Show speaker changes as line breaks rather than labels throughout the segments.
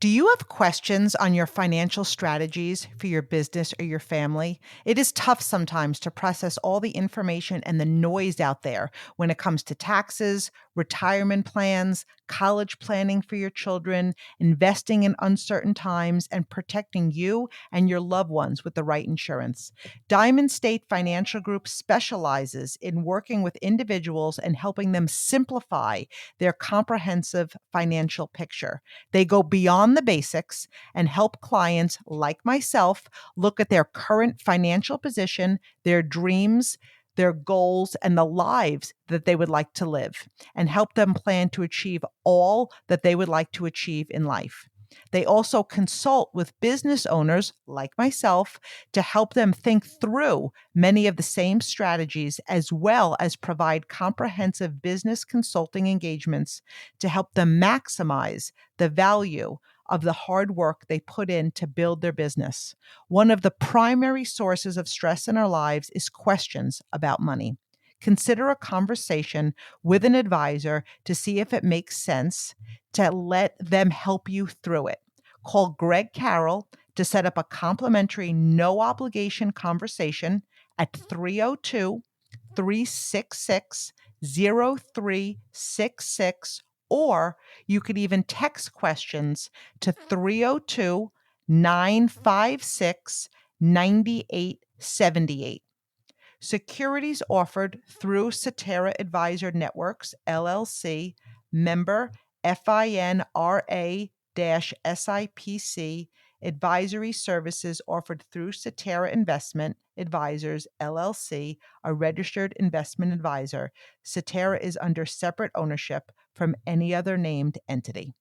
Do you have questions on your financial strategies for your business or your family? It is tough sometimes to process all the information and the noise out there when it comes to taxes, retirement plans, college planning for your children, investing in uncertain times, and protecting you and your loved ones with the right insurance. Diamond State Financial Group specializes in working with individuals and helping them simplify their comprehensive financial picture. They go beyond the basics and help clients like myself look at their current financial position, their dreams, their goals, and the lives that they would like to live, and help them plan to achieve all that they would like to achieve in life. They also consult with business owners like myself to help them think through many of the same strategies, as well as provide comprehensive business consulting engagements to help them maximize the value of the hard work they put in to build their business. One of the primary sources of stress in our lives is questions about money. Consider a conversation with an advisor to see if it makes sense to let them help you through it. Call Greg Carroll to set up a complimentary, no obligation conversation at 302 366 0366, or you could even text questions to 302 956 9878. Securities offered through Cetera Advisor Networks, LLC, member FINRA-SIPC. Advisory services offered through Cetera Investment Advisors, LLC, a registered investment advisor. Cetera is under separate ownership from any other named entity.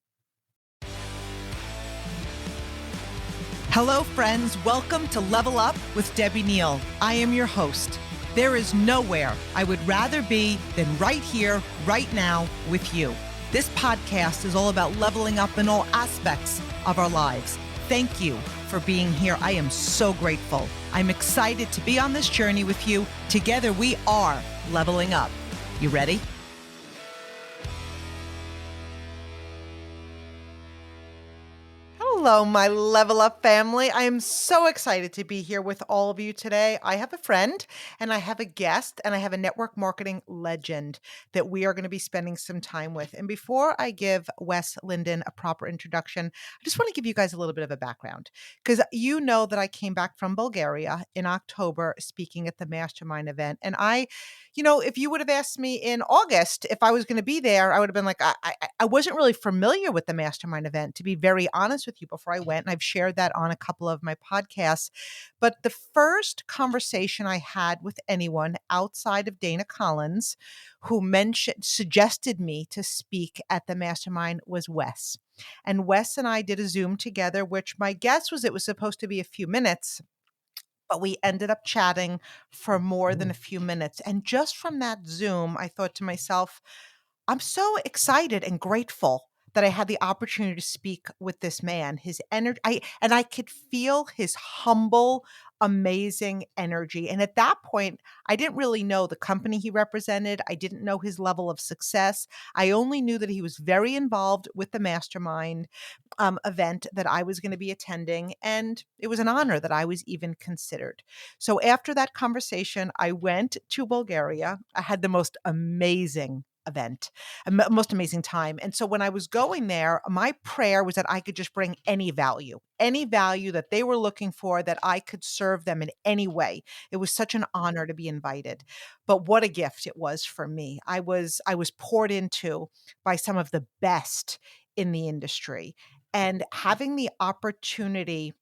Hello, friends. Welcome to Level Up with Debbie Neal. I am your host. There is nowhere I would rather be than right here, right now, with you. This podcast is all about leveling up in all aspects of our lives. Thank you for being here. I am so grateful. I'm excited to be on this journey with you. Together, we are leveling up. You ready? Hello, my Level Up family. I am so excited to be here with all of you today. I have a friend and I have a guest and I have a network marketing legend that we are going to be spending some time with. And before I give Wes Linden a proper introduction, I just want to give you guys a little bit of a background, because you know that I came back from Bulgaria in October speaking at the Mastermind event. And if you would have asked me in August if I was going to be there, I would have been like, I wasn't really familiar with the Mastermind event, to be very honest with you, before I went. And I've shared that on a couple of my podcasts. But the first conversation I had with anyone outside of Dana Collins who suggested me to speak at the Mastermind was Wes. And Wes and I did a Zoom together, which my guess was it was supposed to be a few minutes, but we ended up chatting for more than a few minutes. And just from that Zoom, I thought to myself, I'm so excited and grateful that I had the opportunity to speak with this man. His energy, I could feel his humble, amazing energy. And at that point, I didn't really know the company he represented. I didn't know his level of success. I only knew that he was very involved with the Mastermind event that I was going to be attending. And it was an honor that I was even considered. So after that conversation, I went to Bulgaria. I had the most amazing event, most amazing time. And so when I was going there, my prayer was that I could just bring any value that they were looking for, that I could serve them in any way. It was such an honor to be invited. But what a gift it was for me. I was poured into by some of the best in the industry. And having the opportunity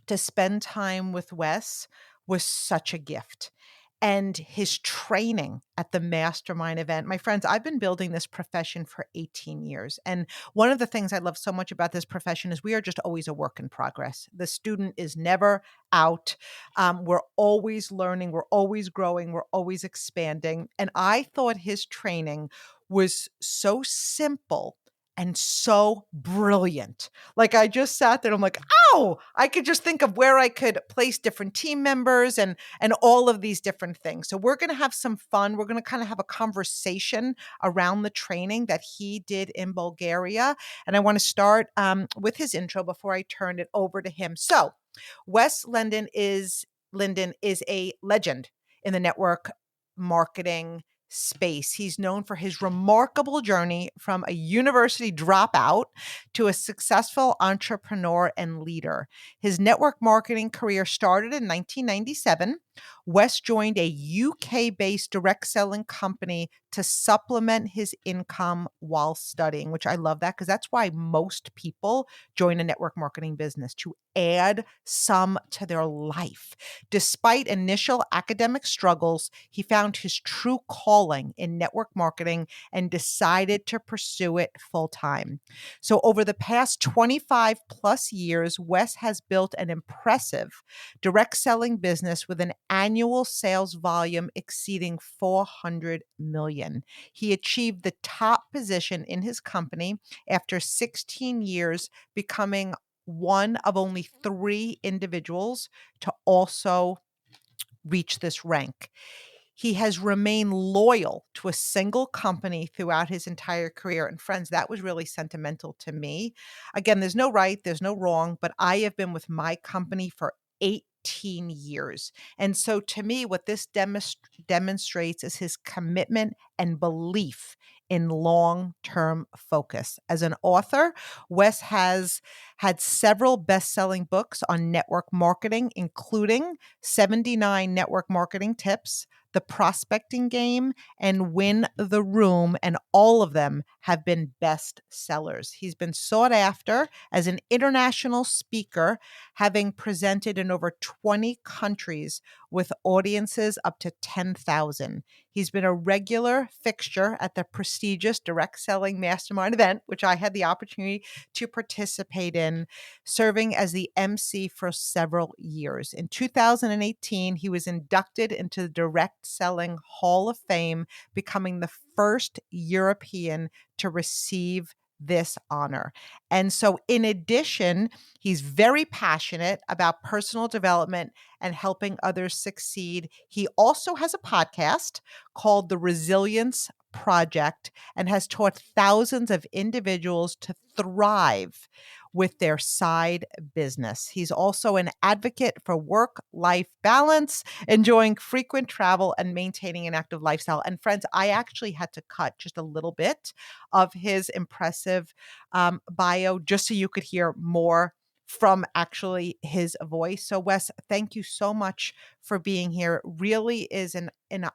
to spend time with Wes was such a gift. And his training at the Mastermind event. My friends, I've been building this profession for 18 years. And one of the things I love so much about this profession is we are just always a work in progress. The student is never out. We're always learning. We're always growing. We're always expanding. And I thought his training was so simple and so brilliant. Like, I just sat there, I'm like, oh, I could just think of where I could place different team members and all of these different things. So we're going to have some fun. We're going to kind of have a conversation around the training that he did in Bulgaria. And I want to start with his intro before I turn it over to him. So Wes Linden is a legend in the network marketing space. He's known for his remarkable journey from a university dropout to a successful entrepreneur and leader. His network marketing career started in 1997. Wes joined a UK-based direct selling company to supplement his income while studying, which I love that because that's why most people join a network marketing business, to add some to their life. Despite initial academic struggles, he found his true calling in network marketing and decided to pursue it full time. So, over the past 25 plus years, Wes has built an impressive direct selling business with an annual sales volume exceeding 400 million. He achieved the top position in his company after 16 years, becoming one of only 3 individuals to also reach this rank. He has remained loyal to a single company throughout his entire career. And friends, that was really sentimental to me. Again, there's no right, there's no wrong, but I have been with my company for 18 years. And so to me, what this demonstrates is his commitment and belief in long-term focus. As an author, Wes has had several best-selling books on network marketing, including 79 Network Marketing Tips, The Prospecting Game, and Win the Room, and all of them have been best sellers. He's been sought after as an international speaker, having presented in over 20 countries with audiences up to 10,000. He's been a regular fixture at the prestigious Direct Selling Mastermind event, which I had the opportunity to participate in, serving as the MC for several years. In 2018, he was inducted into the Direct Selling Hall of Fame, becoming the first European to receive this honor. And so, in addition, he's very passionate about personal development and helping others succeed. He also has a podcast called The Resilience Project and has taught thousands of individuals to thrive with their side business. He's also an advocate for work-life balance, enjoying frequent travel and maintaining an active lifestyle. And friends, I actually had to cut just a little bit of his impressive bio just so you could hear more from actually his voice. So Wes, thank you so much for being here. It really is an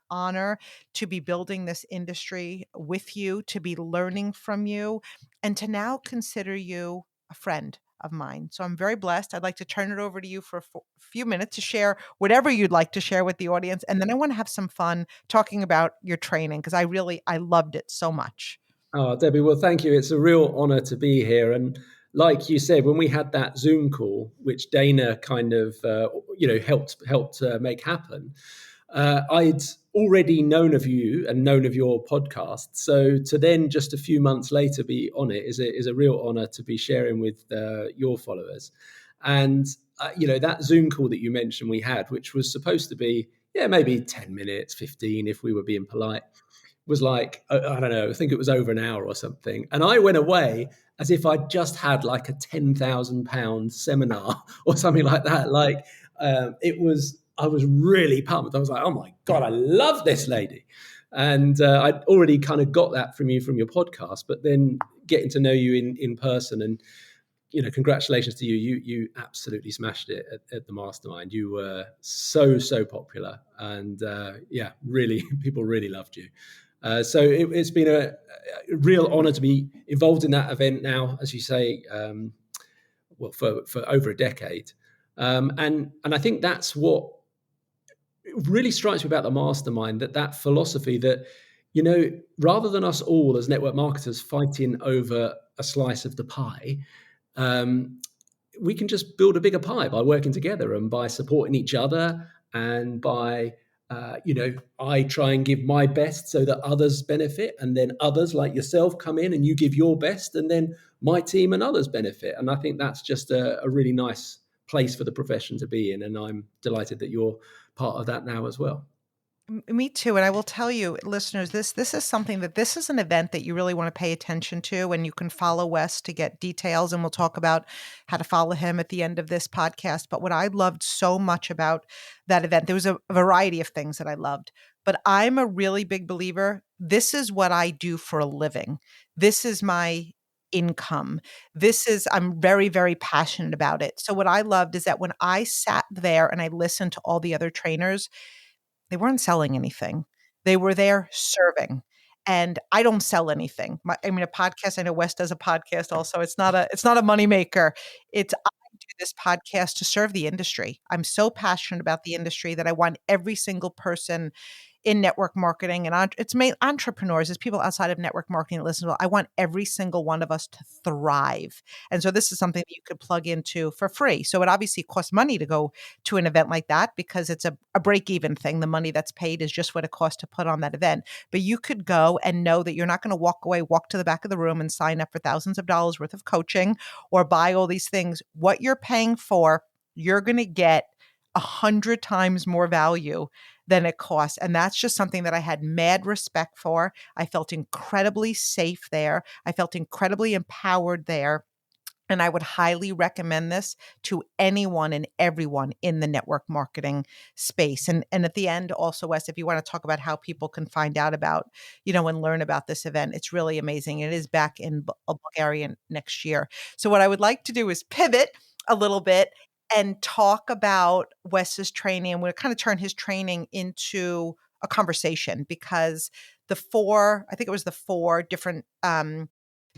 honor to be building this industry with you, to be learning from you, and to now consider you a friend of mine. So I'm very blessed. I'd like to turn it over to you for a few minutes to share whatever you'd like to share with the audience. And then I want to have some fun talking about your training because I loved it so much.
Oh, Debbie, well, thank you. It's a real honor to be here. And like you said, when we had that Zoom call, which Dana kind of, helped make happen, I'd already known of you and known of your podcast. So to then just a few months later be on it is a real honor to be sharing with your followers. And, that Zoom call that you mentioned we had, which was supposed to be, maybe 10 minutes, 15 if we were being polite, was like, I don't know, I think it was over an hour or something. And I went away as if I'd just had like a £10,000 seminar or something like that. Like I was really pumped. I was like, oh my God, I love this lady. And I'd already kind of got that from you from your podcast, but then getting to know you in person and, congratulations to you. You absolutely smashed it at the mastermind. You were so popular and really, people really loved you. So it's been a real honor to be involved in that event now, as you say, for over a decade. And I think that's what really strikes me about the mastermind, that philosophy that, rather than us all as network marketers fighting over a slice of the pie, we can just build a bigger pie by working together and by supporting each other and by I try and give my best so that others benefit, and then others like yourself come in and you give your best, and then my team and others benefit. And I think that's just a really nice place for the profession to be in. And I'm delighted that you're part of that now as well.
Me too, and I will tell you, listeners, this is something that this is an event that you really want to pay attention to, and you can follow Wes to get details, and we'll talk about how to follow him at the end of this podcast. But what I loved so much about that event, there was a variety of things that I loved, but I'm a really big believer. This is what I do for a living. This is my income. I'm very, very passionate about it. So what I loved is that when I sat there and I listened to all the other trainers, they weren't selling anything. They were there serving, and I don't sell anything. A podcast, I know Wes does a podcast also. It's not a moneymaker. I do this podcast to serve the industry. I'm so passionate about the industry that I want every single person in network marketing, and it's made entrepreneurs, it's people outside of network marketing that listen to it. I want every single one of us to thrive. And so this is something that you could plug into for free. So it obviously costs money to go to an event like that because it's a break-even thing. The money that's paid is just what it costs to put on that event. But you could go and know that you're not going to walk to the back of the room and sign up for thousands of dollars worth of coaching or buy all these things. What you're paying for, you're going to get 100 times more value than it costs. And that's just something that I had mad respect for. I felt incredibly safe there. I felt incredibly empowered there. And I would highly recommend this to anyone and everyone in the network marketing space. And at the end, also, Wes, if you want to talk about how people can find out about, and learn about this event, it's really amazing. It is back in Bulgaria next year. So what I would like to do is pivot a little bit and talk about Wes's training. I'm going to kind of turn his training into a conversation because I think it was the four different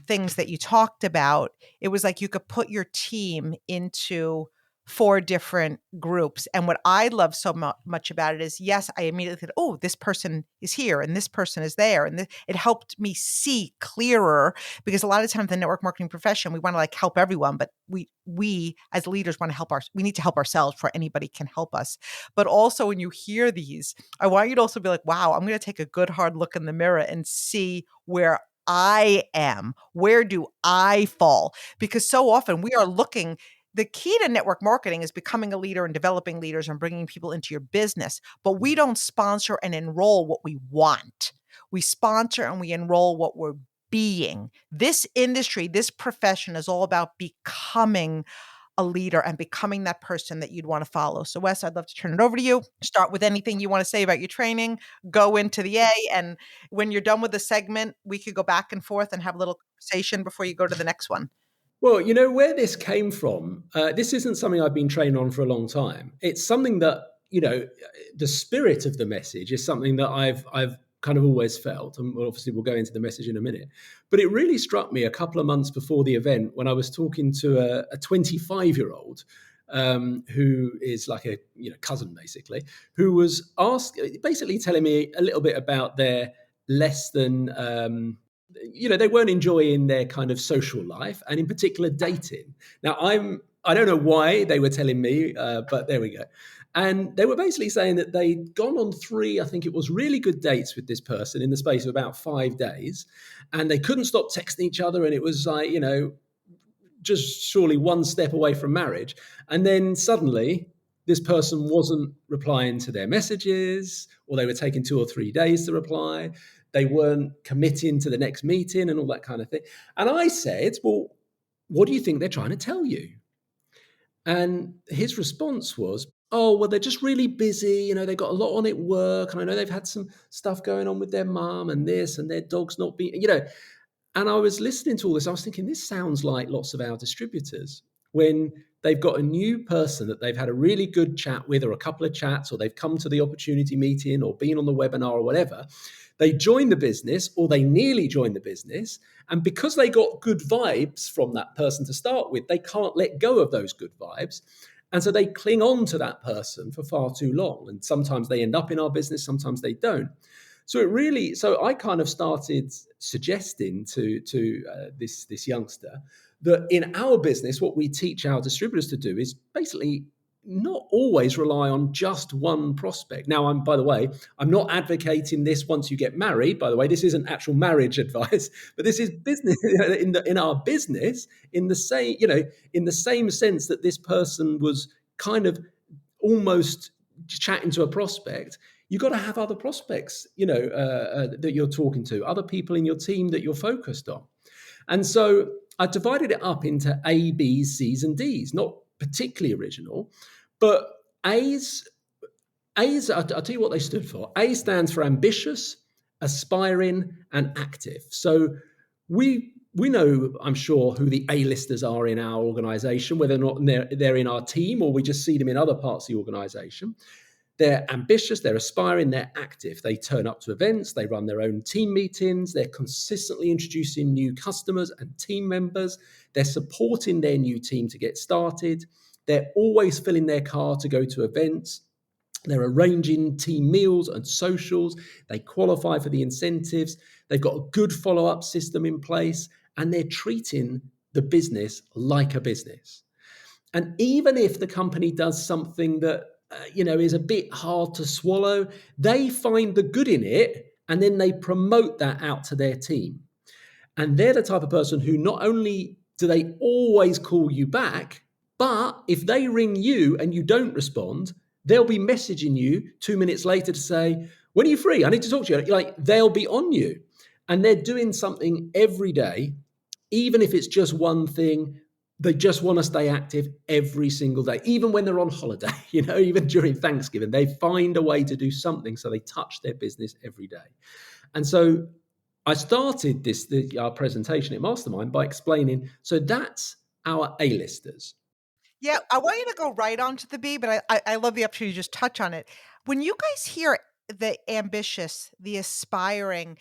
things that you talked about, it was like you could put your team into four different groups. And what I love so much about it is, yes, I immediately thought, oh, this person is here and this person is there. And it helped me see clearer because a lot of times in the network marketing profession, we want to help everyone, but we as leaders want to we need to help ourselves before anybody can help us. But also when you hear these, I want you to also be like, wow, I'm going to take a good hard look in the mirror and see where I am. Where do I fall? Because so often we are looking. The key to network marketing is becoming a leader and developing leaders and bringing people into your business. But we don't sponsor and enroll what we want. We sponsor and we enroll what we're being. This industry, this profession is all about becoming a leader and becoming that person that you'd want to follow. So Wes, I'd love to turn it over to you. Start with anything you want to say about your training, go into the A, and when you're done with the segment, we could go back and forth and have a little conversation before you go to the next one.
Well, where this came from, this isn't something I've been trained on for a long time. It's something that, the spirit of the message is something that I've kind of always felt. And obviously we'll go into the message in a minute. But it really struck me a couple of months before the event when I was talking to a 25-year-old who is like a cousin, basically, who was basically telling me a little bit about their less than they weren't enjoying their kind of social life and in particular dating. Now I don't know why they were telling me, but there we go. And they were basically saying that they'd gone on 3, I think it was, really good dates with this person in the space of about 5 days, and they couldn't stop texting each other, and it was like, just surely one step away from marriage. And then suddenly this person wasn't replying to their messages, or they were taking 2 or 3 days to reply. They weren't committing to the next meeting and all that kind of thing. And I said, well, what do you think they're trying to tell you? And his response was, oh, well, they're just really busy. They've got a lot on at work. And I know they've had some stuff going on with their mum and this, and their dog's not being, And I was listening to all this. I was thinking, this sounds like lots of our distributors when they've got a new person that they've had a really good chat with, or a couple of chats, or they've come to the opportunity meeting or been on the webinar or whatever. They join the business, or they nearly join the business. And because they got good vibes from that person to start with, they can't let go of those good vibes. And so they cling on to that person for far too long. And sometimes they end up in our business, sometimes they don't. So I kind of started suggesting to this youngster that in our business, what we teach our distributors to do is basically not always rely on just one prospect. Now, by the way, I'm not advocating this once you get married. By the way, this isn't actual marriage advice, but this is business in our business, in the same sense that this person was kind of almost chatting to a prospect. You've got to have other prospects, that you're talking to, other people in your team that you're focused on. And so I divided it up into A, B's, C's, and D's. Not particularly original, but A's, I'll tell you what they stood for. A stands for ambitious, aspiring, and active. So we know, I'm sure, who the A-listers are in our organization, whether or not they're in our team or we just see them in other parts of the organization. They're ambitious, they're aspiring, they're active. They turn up to events, they run their own team meetings, they're consistently introducing new customers and team members, they're supporting their new team to get started, they're always filling their car to go to events, they're arranging team meals and socials, they qualify for the incentives, they've got a good follow-up system in place, and they're treating the business like a business. And even if the company does something that is a bit hard to swallow, they find the good in it and then they promote that out to their team. And they're the type of person who not only do they always call you back, but if they ring you and you don't respond, they'll be messaging you 2 minutes later to say, when are you free? I need to talk to you. Like, they'll be on you. And they're doing something every day, even if it's just one thing. They just want to stay active every single day, even when they're on holiday, even during Thanksgiving, they find a way to do something. So they touch their business every day. And so I started our presentation at Mastermind by explaining, so that's our A-listers.
Yeah, I want you to go right on to the B, but I love the opportunity to just touch on it. When you guys hear the ambitious, the aspiring,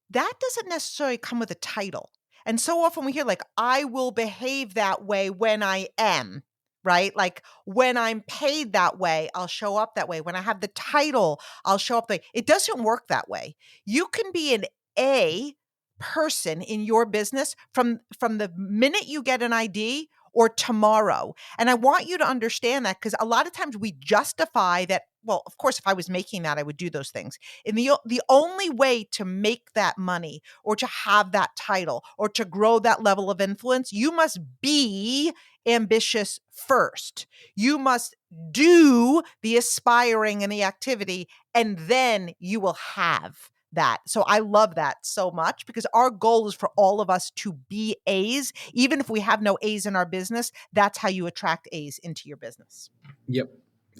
that doesn't necessarily come with a title. And so often we hear like, I will behave that way when I am, right? Like when I'm paid that way, I'll show up that way. When I have the title, I'll show up that way. It doesn't work that way. You can be an A person in your business from the minute you get an ID or tomorrow. And I want you to understand that, because a lot of times we justify that, well, of course, if I was making that, I would do those things. And the only way to make that money or to have that title or to grow that level of influence, you must be ambitious first. You must do the aspiring and the activity, and then you will have that. So I love that so much, because our goal is for all of us to be A's. Even if we have no A's in our business, that's how you attract A's into your business.
Yep,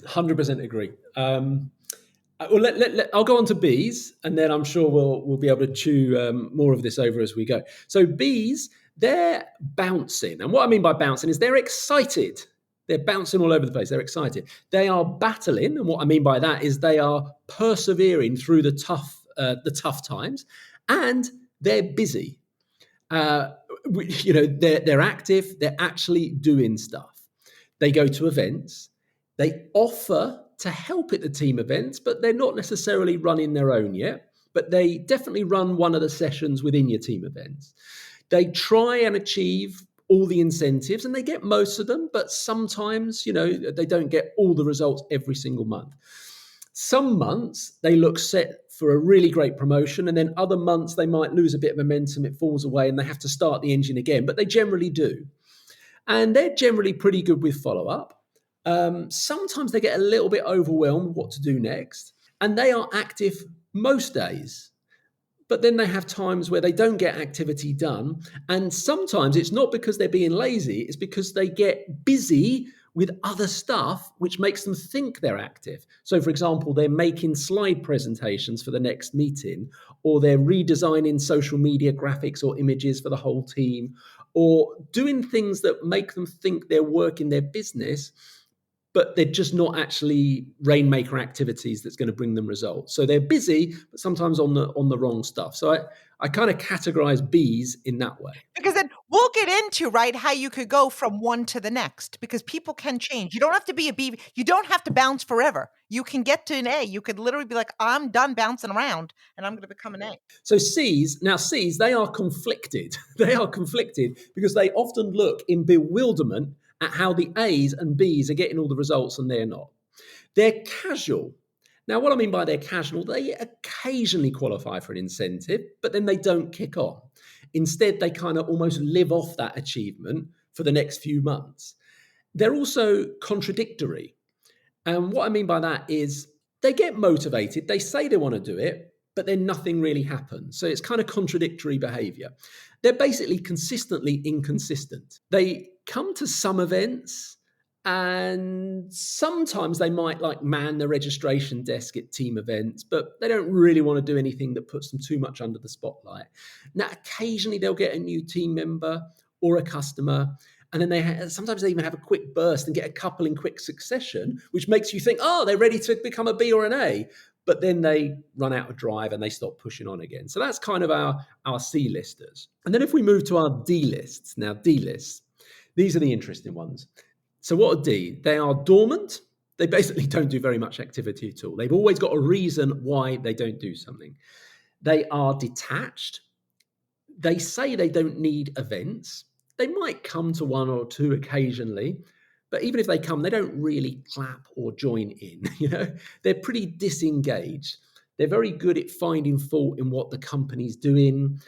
100% agree. Well, I'll go on to B's, and then I'm sure we'll be able to chew more of this over as we go. So B's, they're bouncing. And what I mean by bouncing is they're excited. They're bouncing all over the place. They're excited. They are battling. And what I mean by that is they are persevering through the tough times, and they're busy. They're active. They're actually doing stuff. They go to events. They offer to help at the team events, but they're not necessarily running their own yet. But they definitely run one of the sessions within your team events. They try and achieve all the incentives, and they get most of them, but sometimes, they don't get all the results every single month. Some months they look set for a really great promotion, and then other months they might lose a bit of momentum, it falls away, and they have to start the engine again, but they generally do. And they're generally pretty good with follow-up. Sometimes they get a little bit overwhelmed with what to do next, and they are active most days. But then they have times where they don't get activity done. And sometimes it's not because they're being lazy, it's because they get busy with other stuff, which makes them think they're active. So, for example, they're making slide presentations for the next meeting, or they're redesigning social media graphics or images for the whole team, or doing things that make them think they're working their business, but they're just not actually rainmaker activities that's going to bring them results. So they're busy, but sometimes on the wrong stuff. So I kind of categorize B's in that way.
Because then we'll get into, right, how you could go from one to the next, because people can change. You don't have to be a B. You don't have to bounce forever. You can get to an A. You could literally be like, I'm done bouncing around and I'm going to become an A.
So C's, they are conflicted. They are conflicted because they often look in bewilderment at how the A's and B's are getting all the results and they're not. They're casual. Now, what I mean by they're casual, they occasionally qualify for an incentive, but then they don't kick on. Instead, they kind of almost live off that achievement for the next few months. They're also contradictory. And what I mean by that is they get motivated, they say they want to do it, but then nothing really happens. So it's kind of contradictory behavior. They're basically consistently inconsistent. They come to some events and sometimes they might like man the registration desk at team events, but they don't really want to do anything that puts them too much under the spotlight. Now, occasionally they'll get a new team member or a customer, and then sometimes they even have a quick burst and get a couple in quick succession, which makes you think, oh, they're ready to become a B or an A. But then they run out of drive and they stop pushing on again. So that's kind of our C listers. And then if we move to our D lists, now D lists, these are the interesting ones. So what are D? They are dormant. They basically don't do very much activity at all. They've always got a reason why they don't do something. They are detached. They say they don't need events. They might come to one or two occasionally, but even if they come, they don't really clap or join in. They're pretty disengaged. They're very good at finding fault in what the company's doing.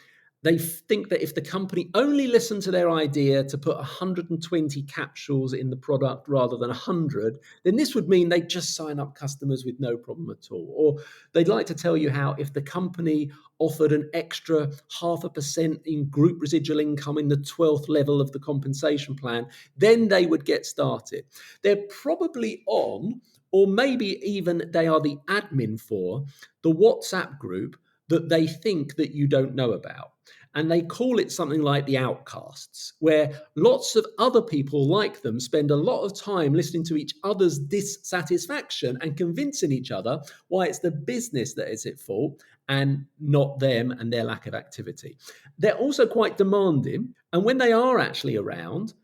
They think that if the company only listened to their idea to put 120 capsules in the product rather than 100, then this would mean they'd just sign up customers with no problem at all. Or they'd like to tell you how if the company offered an extra 0.5% in group residual income in the 12th level of the compensation plan, then they would get started. They're probably on, or maybe even they are the admin for, the WhatsApp group that they think that you don't know about. And they call it something like the outcasts, where lots of other people like them spend a lot of time listening to each other's dissatisfaction and convincing each other why it's the business that is at fault and not them and their lack of activity. They're also quite demanding. And when they are actually around,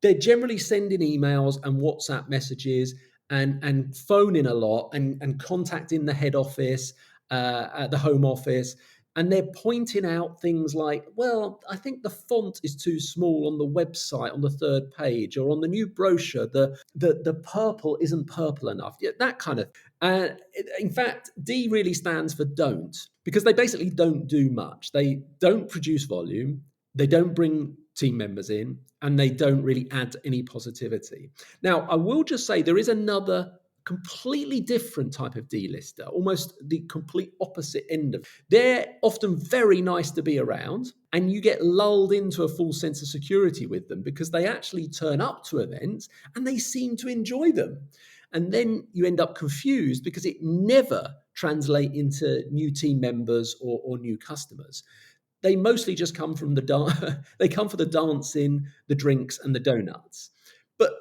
they're generally sending emails and WhatsApp messages and phoning a lot and contacting the head office, at the home office. And they're pointing out things like, well, I think the font is too small on the website on the third page, or on the new brochure, the purple isn't purple enough. Yeah, that kind of. In fact, D really stands for don't, because they basically don't do much. They don't produce volume. They don't bring team members in, and they don't really add any positivity. Now, I will just say there is another completely different type of D-lister, almost the complete opposite end of. They're often very nice to be around, and you get lulled into a full sense of security with them because they actually turn up to events and they seem to enjoy them. And then you end up confused because it never translates into new team members or new customers. They mostly just come from they come for the dancing, the drinks, and the donuts. But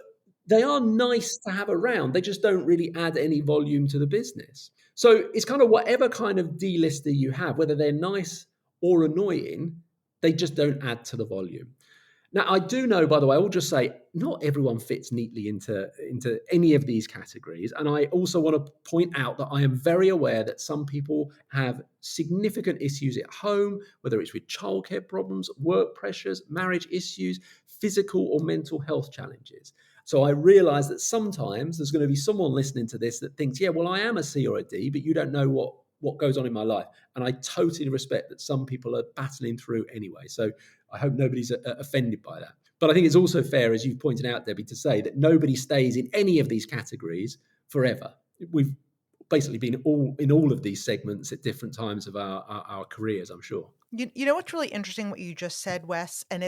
they are nice to have around. They just don't really add any volume to the business. So it's kind of whatever kind of D-lister you have, whether they're nice or annoying, they just don't add to the volume. Now, I do know, by the way, I will just say, not everyone fits neatly into any of these categories. And I also want to point out that I am very aware that some people have significant issues at home, whether it's with childcare problems, work pressures, marriage issues, physical or mental health challenges. So I realize that sometimes there's going to be someone listening to this that thinks, yeah, well, I am a C or a D, but you don't know what goes on in my life. And I totally respect that some people are battling through anyway. So I hope nobody's offended by that. But I think it's also fair, as you've pointed out, Debbie, to say that nobody stays in any of these categories forever. We've basically been in all of these segments at different times of our careers, I'm sure.
You know what's really interesting what you just said, Wes? And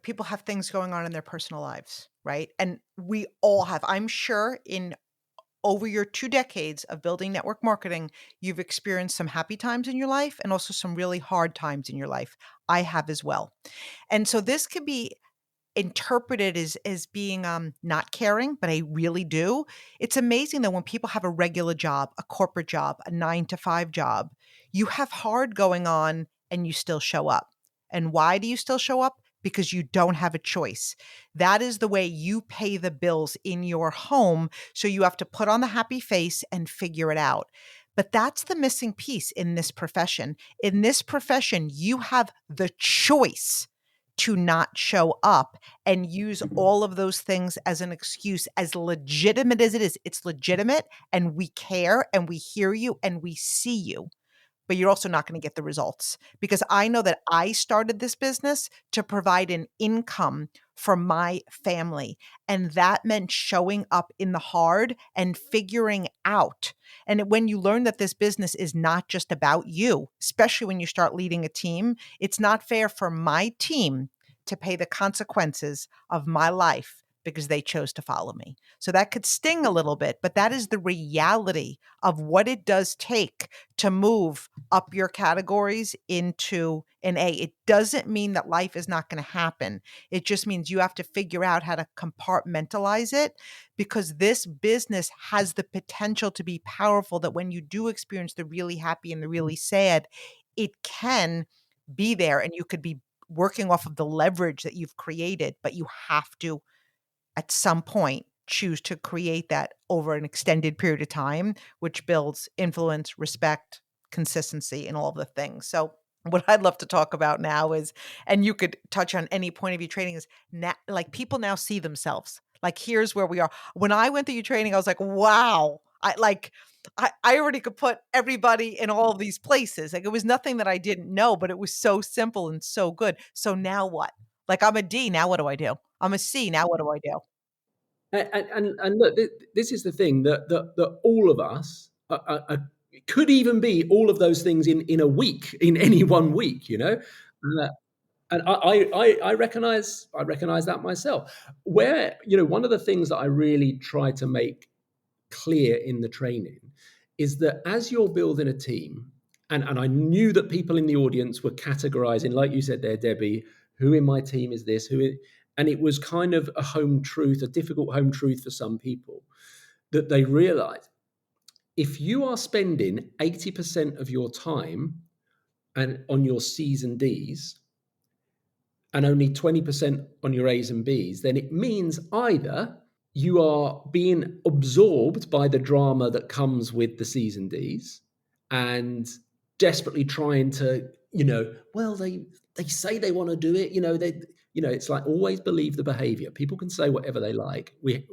people have things going on in their personal lives, right? And we all have. I'm sure in over your 2 decades of building network marketing, you've experienced some happy times in your life and also some really hard times in your life. I have as well. And so this could be interpreted as being not caring, but I really do. It's amazing that when people have a regular job, a corporate job, a 9 to 5 job, you have hard going on and you still show up. And why do you still show up? Because you don't have a choice. That is the way you pay the bills in your home. So you have to put on the happy face and figure it out. But that's the missing piece in this profession. In this profession, you have the choice to not show up and use all of those things as an excuse, as legitimate as it is. It's legitimate, and we care, and we hear you, and we see you, but you're also not going to get the results, because I know that I started this business to provide an income for my family. And that meant showing up in the hard and figuring out. And when you learn that this business is not just about you, especially when you start leading a team, it's not fair for my team to pay the consequences of my life because they chose to follow me. So that could sting a little bit, but that is the reality of what it does take to move up your categories into an A. It doesn't mean that life is not going to happen. It just means you have to figure out how to compartmentalize it, because this business has the potential to be powerful, that when you do experience the really happy and the really sad, it can be there and you could be working off of the leverage that you've created, but you have to at some point choose to create that over an extended period of time, which builds influence, respect, consistency, and all of the things. So what I'd love to talk about now is, and you could touch on any point of your training, is now, like, people now see themselves. Like, here's where we are. When I went through your training, I was like, wow. I already could put everybody in all of these places. Like, it was nothing that I didn't know, but it was so simple and so good. So now what? Like, I'm a D. Now what do I do? I'm a C. Now what do I do?
And look, this is the thing that all of us could even be all of those things in a week, in any one week, you know. Uh, and I recognize that myself. Where, you know, one of the things that I really try to make clear in the training is that as you're building a team, and I knew that people in the audience were categorizing, like you said there, Debbie, who in my team is this, and it was kind of a home truth, a difficult home truth for some people, that they realize if you are spending 80% of your time and on your C's and D's and only 20% on your A's and B's, then it means either you are being absorbed by the drama that comes with the C's and D's and desperately trying to, you know, well, they say they want to do it, it's like, always believe the behavior. People can say whatever they like. We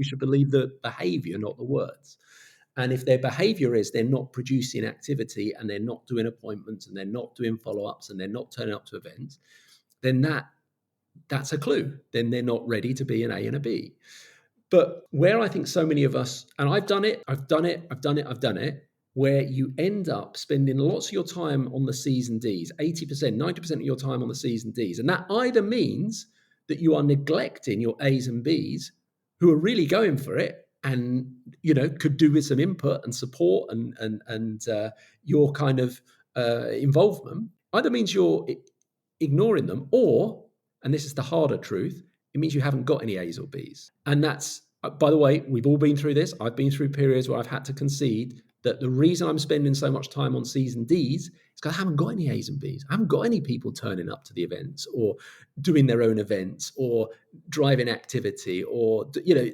should believe the behavior, not the words. And if their behavior is they're not producing activity and they're not doing appointments and they're not doing follow-ups and they're not turning up to events, then that's a clue. Then they're not ready to be an A and a B. But where I think so many of us, and I've done it, where you end up spending lots of your time on the C's and D's, 80%, 90% of your time on the C's and D's. And that either means that you are neglecting your A's and B's, who are really going for it and, you know, could do with some input and support and your kind of involvement. Either means you're ignoring them, or, and this is the harder truth, it means you haven't got any A's or B's. And that's, by the way, we've all been through this. I've been through periods where I've had to concede that the reason I'm spending so much time on C's and D's is because I haven't got any A's and B's. I haven't got any people turning up to the events or doing their own events or driving activity or, you know,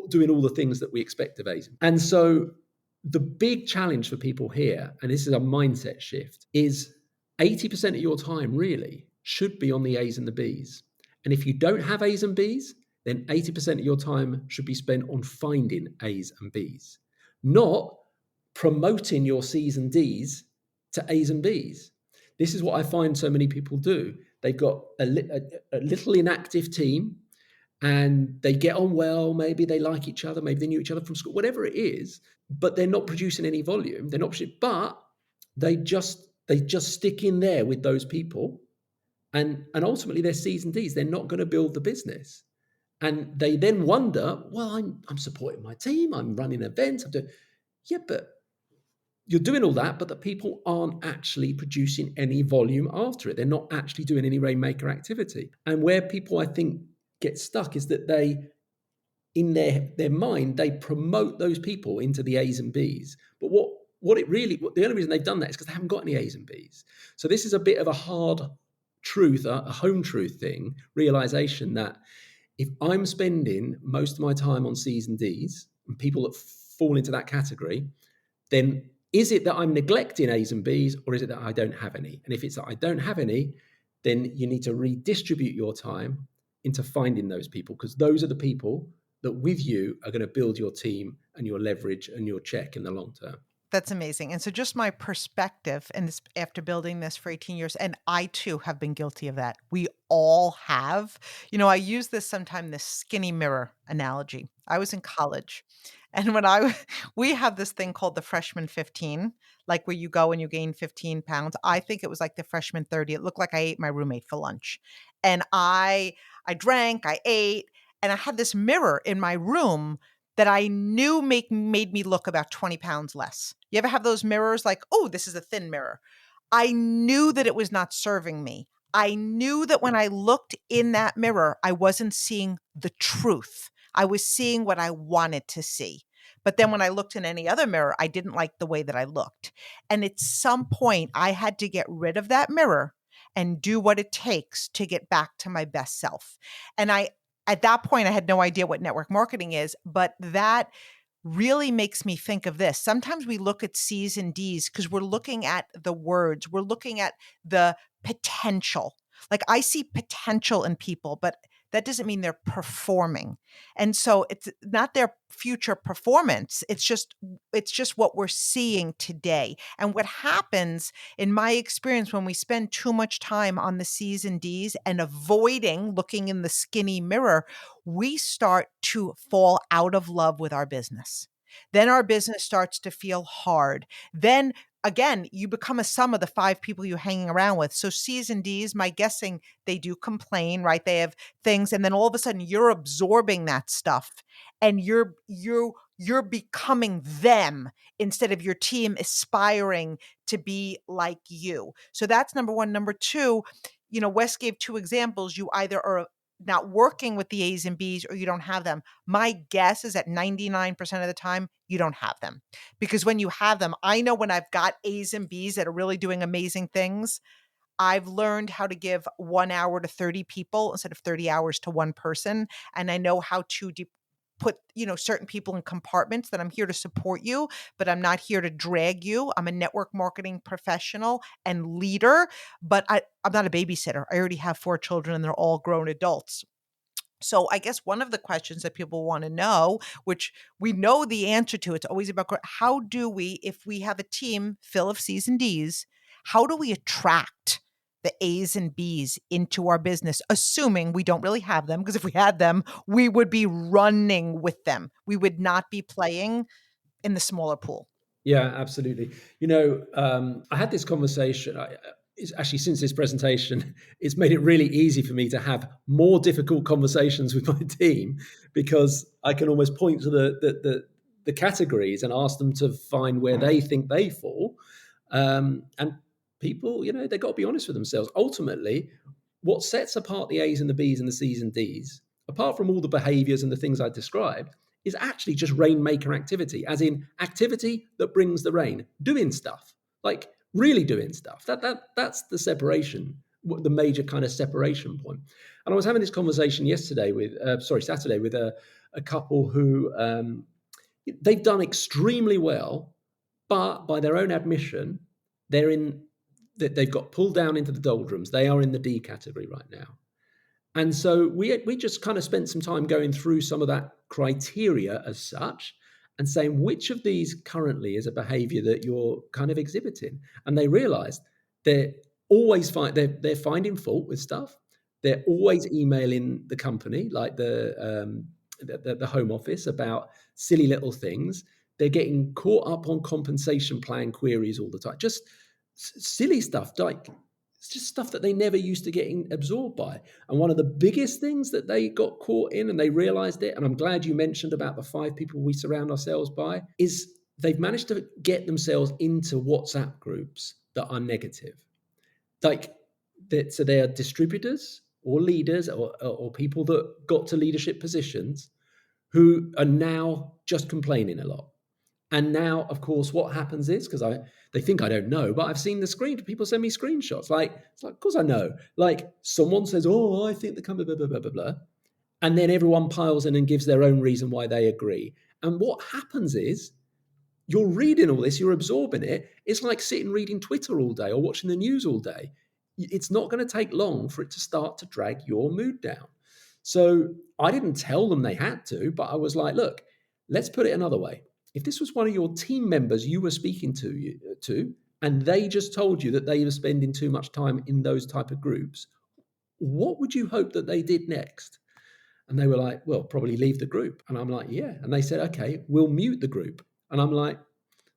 doing all the things that we expect of A's. And so the big challenge for people here, and this is a mindset shift, is 80% of your time really should be on the A's and the B's. And if you don't have A's and B's, then 80% of your time should be spent on finding A's and B's, not promoting your C's and D's to A's and B's. This is what I find so many people do. They've got a little inactive team and they get on well. Maybe they like each other. Maybe they knew each other from school, whatever it is, but they're not producing any volume. They're not, but they just stick in there with those people. And ultimately their C's and D's, they're not going to build the business. And they then wonder, well, I'm supporting my team, I'm running events, I'm doing, yeah, but you're doing all that, but the people aren't actually producing any volume after it. They're not actually doing any rainmaker activity. And where people, I think, get stuck is that they, in their mind, they promote those people into the A's and B's. But the only reason they've done that is because they haven't got any A's and B's. So this is a bit of a hard truth, a home truth thing, realization that if I'm spending most of my time on C's and D's and people that fall into that category, then is it that I'm neglecting A's and B's, or is it that I don't have any? And if it's that I don't have any, then you need to redistribute your time into finding those people, because those are the people that with you are going to build your team and your leverage and your check in the long term.
That's amazing. And so just my perspective and this after building this for 18 years, and I too have been guilty of that. We all have. I use this sometime, this skinny mirror analogy. I was in college and we have this thing called the freshman 15, like where you go and you gain 15 pounds. I think it was like the freshman 30. It looked like I ate my roommate for lunch. And I drank, I ate, and I had this mirror in my room that I knew made me look about 20 pounds less. You ever have those mirrors like, oh, this is a thin mirror? I knew that it was not serving me. I knew that when I looked in that mirror, I wasn't seeing the truth. I was seeing what I wanted to see. But then when I looked in any other mirror, I didn't like the way that I looked. And at some point, I had to get rid of that mirror and do what it takes to get back to my best self. And at that point, I had no idea what network marketing is, but that really makes me think of this. Sometimes we look at C's and D's because we're looking at the words, we're looking at the potential. Like I see potential in people, but that doesn't mean they're performing. And so it's not their future performance. It's just what we're seeing today. And what happens in my experience when we spend too much time on the C's and D's and avoiding looking in the skinny mirror, we start to fall out of love with our business. Then our business starts to feel hard. Then again, you become a sum of the five people you're hanging around with. So C's and D's, my guessing, they do complain, right? They have things, and then all of a sudden you're absorbing that stuff and you're becoming them instead of your team aspiring to be like you. So that's number one. Number two, Wes gave two examples. You either are not working with the A's and B's or you don't have them. My guess is that 99% of the time, you don't have them. Because when you have them, I know when I've got A's and B's that are really doing amazing things, I've learned how to give 1 hour to 30 people instead of 30 hours to one person. And I know how to put, certain people in compartments that I'm here to support you, but I'm not here to drag you. I'm a network marketing professional and leader, but I'm not a babysitter. I already have 4 children and they're all grown adults. So I guess one of the questions that people want to know, which we know the answer to, it's always about how do we, if we have a team full of C's and D's, how do we attract the A's and B's into our business, assuming we don't really have them? Because if we had them, we would be running with them. We would not be playing in the smaller pool.
Yeah, absolutely. I had this conversation. It's actually, since this presentation, it's made it really easy for me to have more difficult conversations with my team, because I can almost point to the categories and ask them to find where they think they fall. And people, they've got to be honest with themselves. Ultimately, what sets apart the A's and the B's and the C's and D's, apart from all the behaviors and the things I described, is actually just rainmaker activity, as in activity that brings the rain, doing stuff, like really doing stuff. That's the separation, the major kind of separation point. And I was having this conversation Saturday with a couple who they've done extremely well, but by their own admission, they've got pulled down into the doldrums. They are in the D category right now. And so we just kind of spent some time going through some of that criteria as such and saying which of these currently is a behavior that you're kind of exhibiting. And they realized they're they're finding fault with stuff. They're always emailing the company, like the home office, about silly little things. They're getting caught up on compensation plan queries all the time. Just silly stuff, like it's just stuff that they never used to getting absorbed by. And one of the biggest things that they got caught in, and they realized it, and I'm glad you mentioned about the 5 people we surround ourselves by, is they've managed to get themselves into WhatsApp groups that are negative. So they are distributors or leaders or people that got to leadership positions who are now just complaining a lot. And now, of course, what happens is, because they think I don't know, but I've seen the screen. People send me screenshots. It's like, of course I know. Like someone says, "Oh, I think the company blah blah blah blah blah," and then everyone piles in and gives their own reason why they agree. And what happens is, you're reading all this, you're absorbing it. It's like sitting reading Twitter all day or watching the news all day. it's not going to take long for it to start to drag your mood down. So I didn't tell them they had to, but I was like, look, let's put it another way. If this was one of your team members you were speaking to, and they just told you that they were spending too much time in those type of groups, what would you hope that they did next? And they were like, well, probably leave the group. And I'm like, yeah. And they said, okay, we'll mute the group. And I'm like,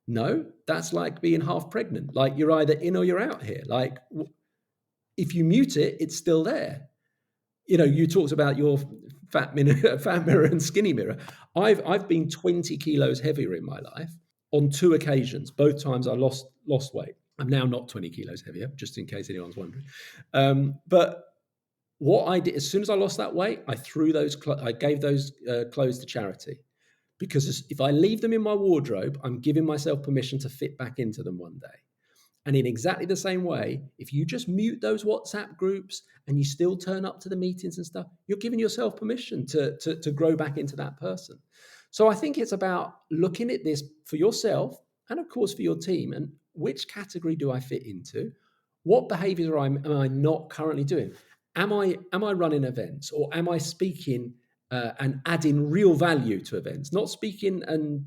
no, that's like being half pregnant. Like you're either in or you're out here. Like if you mute it, it's still there. You know, you talked about your fat mirror and skinny mirror. I've been 20 kilos heavier in my life on two occasions. Both times I lost weight. I'm now not 20 kilos heavier, just in case anyone's wondering. But what I did as soon as I lost that weight, I threw those. I gave those clothes to charity because if I leave them in my wardrobe, I'm giving myself permission to fit back into them one day. And in exactly the same way, if you just mute those WhatsApp groups and you still turn up to the meetings and stuff, you're giving yourself permission to grow back into that person. So I think it's about looking at this for yourself and, of course, for your team. And which category do I fit into? What behaviors am I not currently doing? Am I running events, or am I speaking and adding real value to events? Not speaking and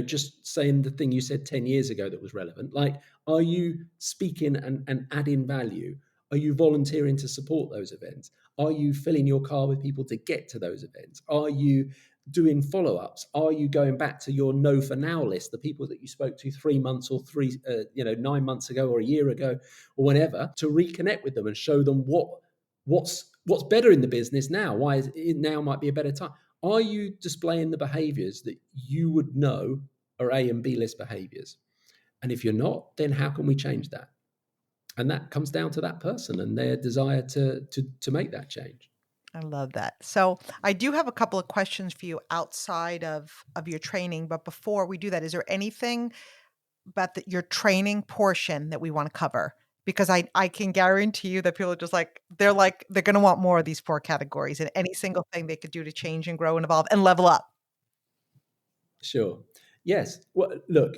just saying the thing you said 10 years ago that was relevant. Like, are you speaking and adding value? Are you volunteering to support those events? Are you filling your car with people to get to those events? Are you doing follow-ups? Are you going back to your no for now list, the people that you spoke to 3 months or 9 months ago or a year ago or whenever, to reconnect with them and show them what's better in the business now? Why is it now might be a better time? Are you displaying the behaviors that you would know are A and B list behaviors? And if you're not, then how can we change that? And that comes down to that person and their desire to make that change.
I love that. So I do have a couple of questions for you outside of your training, but before we do that, is there anything about your training portion that we want to cover? Because I can guarantee you that people are just they're going to want more of these 4 categories and any single thing they could do to change and grow and evolve and level up.
Sure. Yes. Well, look,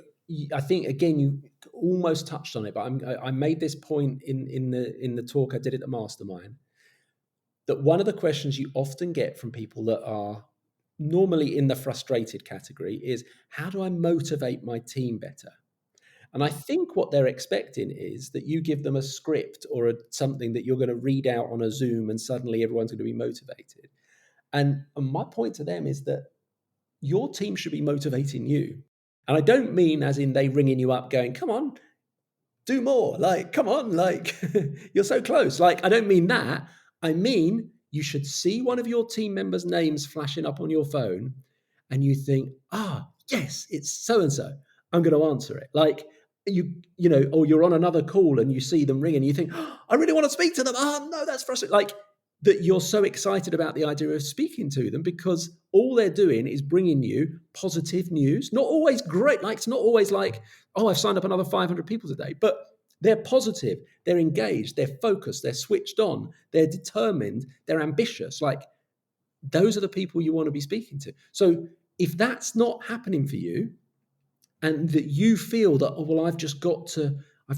I think again you almost touched on it, but I made this point in the talk I did at the mastermind, that one of the questions you often get from people that are normally in the frustrated category is, how do I motivate my team better? And I think what they're expecting is that you give them a script or something that you're going to read out on a Zoom and suddenly everyone's going to be motivated. And my point to them is that your team should be motivating you. And I don't mean as in they ringing you up going, come on, do more. Like, come on, like, you're so close. Like, I don't mean that. I mean, you should see one of your team members' names flashing up on your phone and you think, yes, it's so and so. I'm going to answer it. Like, or you're on another call and you see them ring and you think, I really want to speak to them. Oh, no, that's frustrating. Like, that you're so excited about the idea of speaking to them because all they're doing is bringing you positive news. Not always great. Like, it's not always like, oh, I've signed up another 500 people today, but they're positive, they're engaged, they're focused, they're switched on, they're determined, they're ambitious. Like, those are the people you want to be speaking to. So if that's not happening for you, and that you feel that, oh, well, I've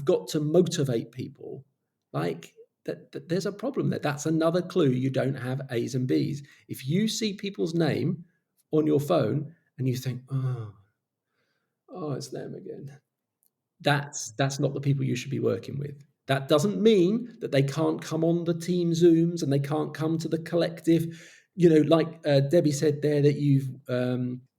got to motivate people, like that there's a problem there. That's another clue you don't have A's and B's. If you see people's name on your phone and you think, oh, it's them again, that's not the people you should be working with. That doesn't mean that they can't come on the team Zooms and they can't come to the collective. Like Debbie said there, that you've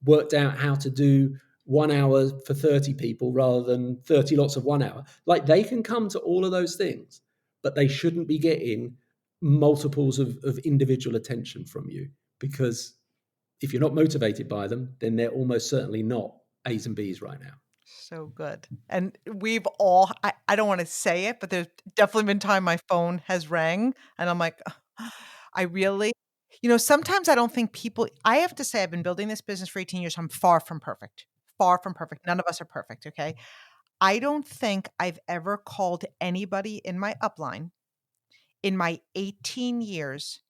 worked out how to do 1 hour for 30 people rather than 30 lots of 1 hour. Like, they can come to all of those things, but they shouldn't be getting multiples of individual attention from you, because if you're not motivated by them, then they're almost certainly not A's and B's right now.
So good. And we've all I don't wanna say it, but there's definitely been time my phone has rang and I'm like, "Ugh, I really." Sometimes I don't think people I have to say I've been building this business for 18 years, I'm far from perfect. Far from perfect. None of us are perfect, okay? I don't think I've ever called anybody in my upline in my 18 years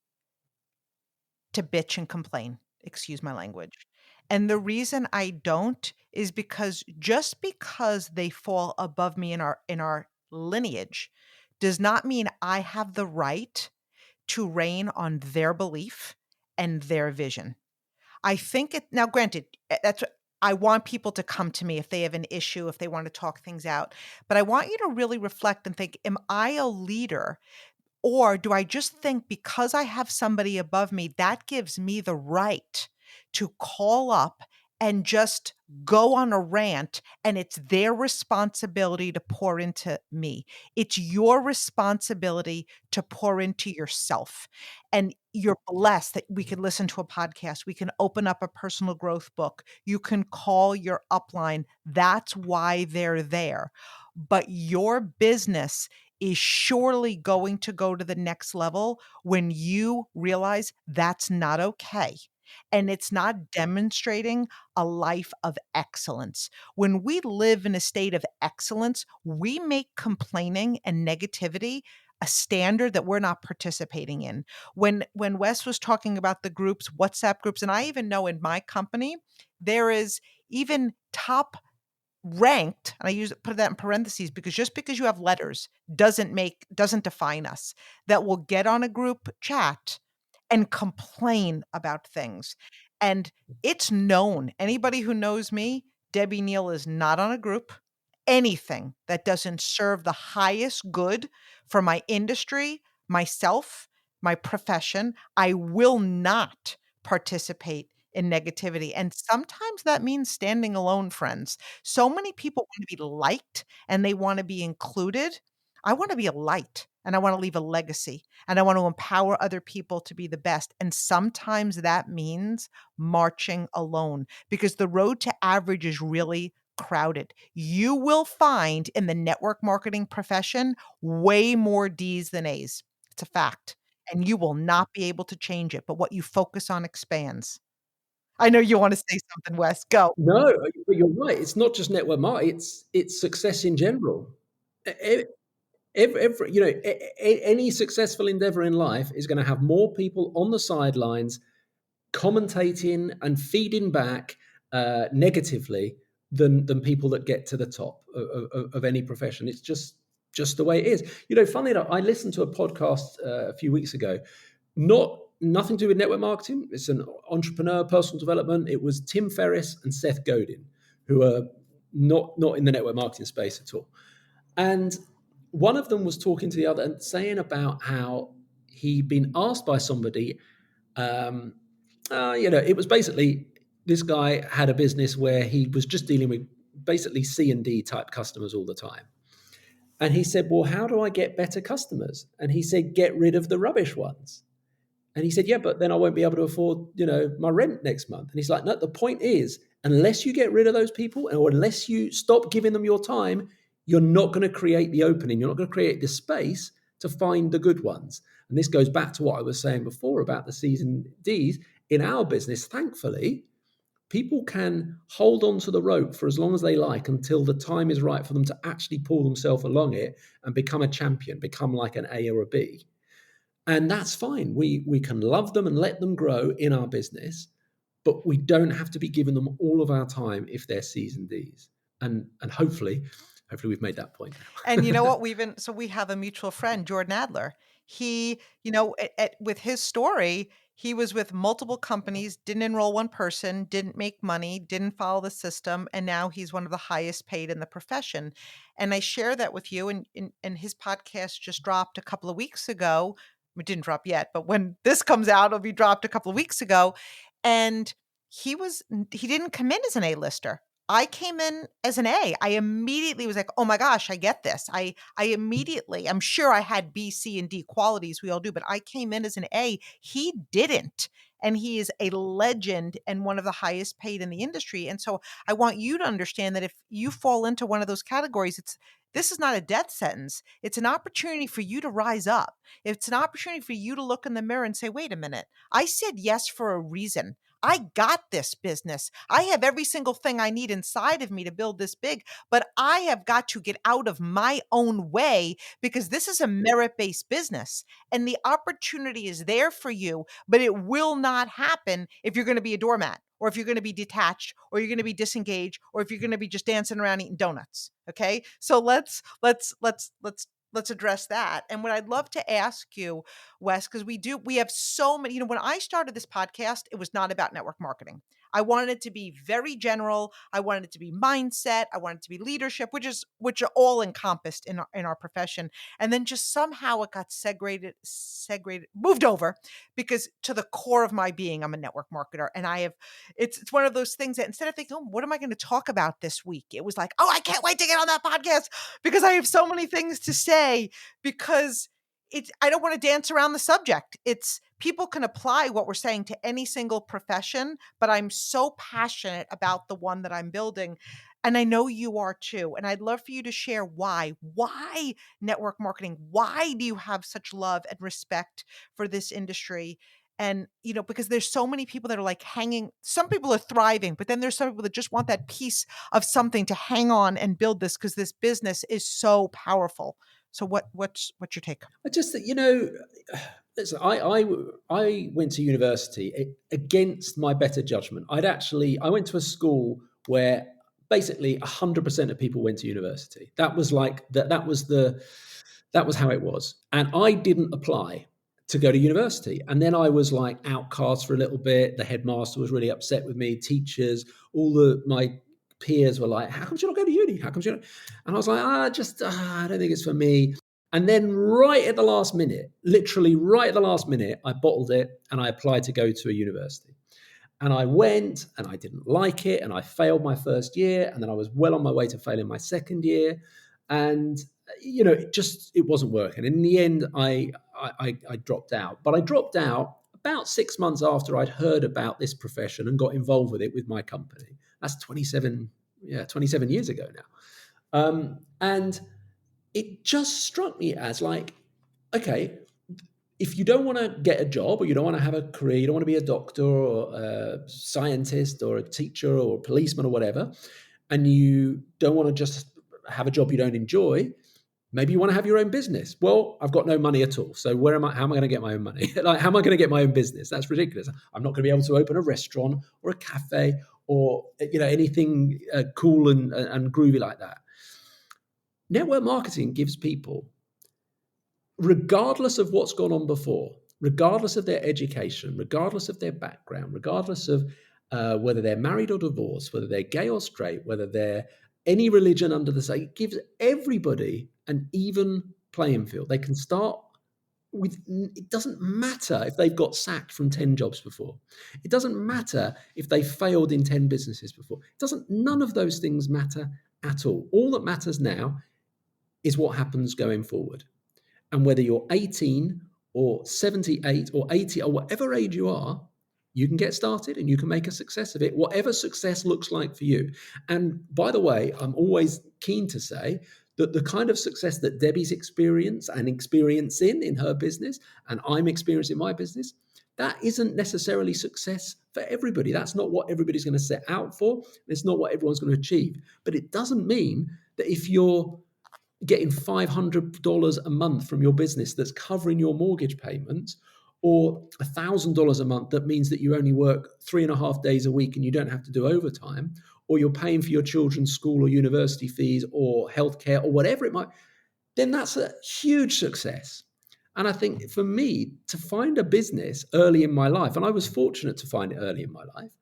to bitch and complain, excuse my language. And the reason I don't is because just because they fall above me in our lineage does not mean I have the right to reign on their belief and their vision. I think it now granted, that's what I want people to come to me if they have an issue, if they want to talk things out, but I want you to really reflect and think, am I a leader, or do I just think because I have somebody above me, that gives me the right to call up and just go on a rant, and it's their responsibility to pour into me. It's your responsibility to pour into yourself. And you're blessed that we can listen to a podcast, we can open up a personal growth book, you can call your upline. That's why they're there. But your business is surely going to go to the next level when you realize that's not okay. And it's not demonstrating a life of excellence. When we live in a state of excellence, we make complaining and negativity a standard that we're not participating in. When Wes was talking about the groups, WhatsApp groups, and I even know in my company, there is even top ranked, and I use put that in parentheses because just because you have letters doesn't define us, that will get on a group chat and complain about things. And it's known. Anybody who knows me, Debbie Neal is not on a group. Anything that doesn't serve the highest good for my industry, myself, my profession, I will not participate in negativity. And sometimes that means standing alone, friends. So many people want to be liked and they want to be included. I want to be a light and I want to leave a legacy and I want to empower other people to be the best. And sometimes that means marching alone because the road to average is really crowded. You will find in the network marketing profession way more D's than A's. It's a fact. And you will not be able to change it, but what you focus on expands. I know you wanna say something, Wes, go.
No, but you're right. It's not just network marketing, it's success in general. E e every any successful endeavor in life is gonna have more people on the sidelines commentating and feeding back negatively than people that get to the top of any profession. It's just the way it is. Funny enough, I listened to a podcast a few weeks ago, nothing to do with network marketing. It's an entrepreneur, personal development. It was Tim Ferriss and Seth Godin, who are not in the network marketing space at all. And one of them was talking to the other and saying about how he'd been asked by somebody um, it was basically this guy had a business where he was just dealing with basically C and D type customers all the time. And he said, "Well, how do I get better customers?" And he said, "Get rid of the rubbish ones." And he said, "Yeah, but then I won't be able to afford, my rent next month." And he's like, "No, the point is, unless you get rid of those people or unless you stop giving them your time, you're not going to create the opening. You're not going to create the space to find the good ones." And this goes back to what I was saying before about the C's and D's. In our business, thankfully, people can hold on to the rope for as long as they like until the time is right for them to actually pull themselves along it and become a champion, become like an A or a B. And that's fine. We can love them and let them grow in our business, but we don't have to be giving them all of our time if they're C's and D's. And hopefully we've made that point
And you know
now.
what? We have a mutual friend, Jordan Adler. He, with his story, he was with multiple companies, didn't enroll one person, didn't make money, didn't follow the system, and now he's one of the highest paid in the profession. And I share that with you, and his podcast just dropped a couple of weeks ago. It didn't drop yet, but when this comes out, it'll be dropped a couple of weeks ago. And he didn't come in as an A-lister. I came in as an A. I immediately was like, "Oh my gosh, I get this." I immediately I'm sure I had B, C, and D qualities, we all do, but I came in as an A. He didn't, and he is a legend and one of the highest paid in the industry, and so I want you to understand that if you fall into one of those categories, this is not a death sentence. It's an opportunity for you to rise up. It's an opportunity for you to look in the mirror and say, "Wait a minute. I said yes for a reason. I got this business. I have every single thing I need inside of me to build this big, but I have got to get out of my own way because this is a merit-based business and the opportunity is there for you, but it will not happen if you're going to be a doormat or if you're going to be detached or you're going to be disengaged or if you're going to be just dancing around eating donuts." Okay? So let's let's address that. And what I'd love to ask you, Wes, because we have so many, when I started this podcast, it was not about network marketing. I wanted it to be very general. I wanted it to be mindset. I wanted it to be leadership, which are all encompassed in our profession. And then just somehow it got moved over, because to the core of my being, I'm a network marketer, and it's one of those things that instead of thinking, oh, what am I going to talk about this week? It was like, oh, I can't wait to get on that podcast because I have so many things to say, because I don't want to dance around the subject. It's people can apply what we're saying to any single profession, but I'm so passionate about the one that I'm building. And I know you are too. And I'd love for you to share why. Why network marketing? Why do you have such love and respect for this industry? And, because there's so many people that are like hanging, some people are thriving, but then there's some people that just want that piece of something to hang on and build this, because this business is so powerful. So what's your take?
I just think, listen, I went to university against my better judgment. I went to a school where basically 100% of people went to university. That was like that was how it was. And I didn't apply to go to university. And then I was like outcast for a little bit. The headmaster was really upset with me, teachers, my peers were like, how come you not go to uni? How come you not? And I was like, I don't think it's for me. And then right at the last minute, literally right at the last minute, I bottled it and I applied to go to a university. And I went and I didn't like it and I failed my first year. And then I was well on my way to failing my second year. And, it wasn't working. In the end, I dropped out. But I dropped out about 6 months after I'd heard about this profession and got involved with it with my company. That's 27 years ago now. And it just struck me as like, okay, if you don't want to get a job or you don't want to have a career, you don't want to be a doctor or a scientist or a teacher or a policeman or whatever, and you don't want to just have a job you don't enjoy, maybe you want to have your own business. Well, I've got no money at all. So how am I going to get my own money? Like, how am I going to get my own business? That's ridiculous. I'm not going to be able to open a restaurant or a cafe or, anything cool and groovy like that. Network marketing gives people, regardless of what's gone on before, regardless of their education, regardless of their background, regardless of whether they're married or divorced, whether they're gay or straight, whether they're any religion under the sun, it gives everybody an even playing field. They can start with, it doesn't matter if they've got sacked from 10 jobs before. It doesn't matter if they failed in 10 businesses before. None of those things matter at all. All that matters now is what happens going forward. And whether you're 18 or 78 or 80 or whatever age you are, you can get started and you can make a success of it, whatever success looks like for you. And by the way, I'm always keen to say that the kind of success that Debbie's experiencing in her business and I'm experiencing in my business, that isn't necessarily success for everybody. That's not what everybody's going to set out for. It's not what everyone's going to achieve. But it doesn't mean that if you're getting $500 a month from your business that's covering your mortgage payments, or $1,000 a month that means that you only work 3.5 days a week and you don't have to do overtime, or you're paying for your children's school or university fees or healthcare or whatever it might, then that's a huge success. And I think for me, to find a business early in my life, and I was fortunate to find it early in my life,